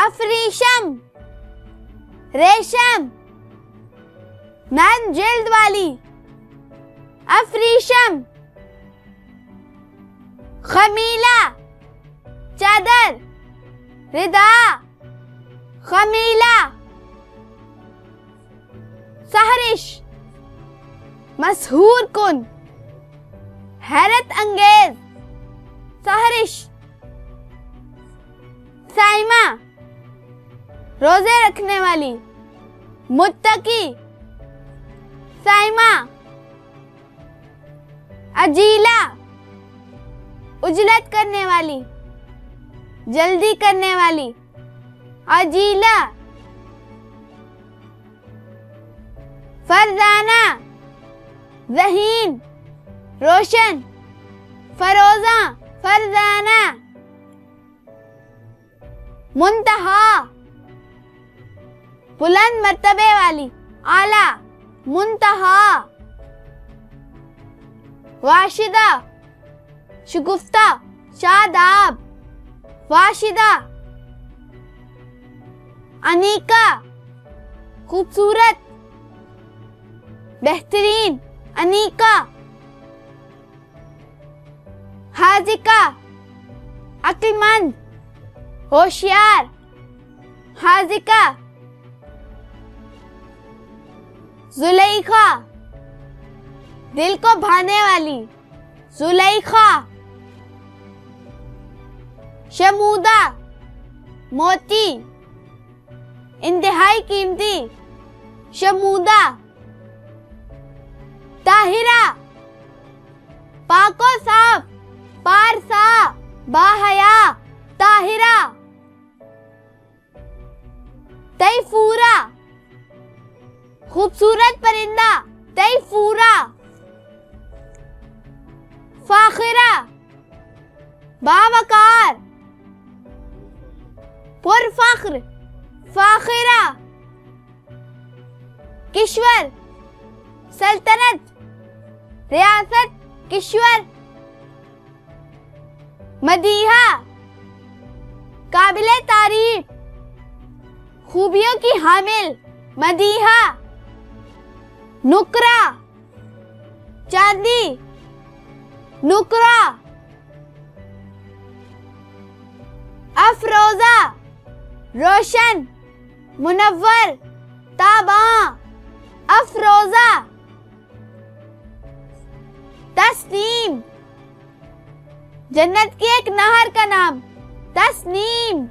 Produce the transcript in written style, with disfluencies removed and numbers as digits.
अफरीशम रेशम, नर्म जिल्द वाली, अफरीशम। खमीला चादर, रिदा, खमीला। सहरिश मशहूर कुन, हैरत अंगेज, सहरिश। साइमा रोजे रखने वाली, मुत्तकी, साइमा। अजीला उजलत करने वाली, जल्दी करने वाली, अजीला। फरजाना ज़हीन, रोशन, फरोजा, फरजाना। मुंतहा बुलंद मर्तबे वाली, आला, मुंतहा। वाशिदा शगुफ्ता, शादाब, वाशिदा। अनीका खूबसूरत, बेहतरीन, अनीका। हाजिका अक्लमंद, होशियार, हाजिका। जुलेखा दिल को भाने वाली, जुलेखा। शमूदा मोती, इंतहाई कीमती, शमूदा। ताहिरा पाको साफ, पारसा, बाहया, ताहिरा। तैफूरा खूबसूरत परिंदा, तैफूरा। फाखिरा बावकार, पुरफख्र, फाखिरा। किश्वर सल्तनत, रियासत, किश्वर। मदीहा काबिले तारीफ, खूबियों की हामिल, मदीहा। नुकरा चांदी, नुकरा। अफरोजा रोशन, मुनव्वर, ताबा, अफरोजा। तस्नीम जन्नत की एक नहर का नाम, तस्नीम।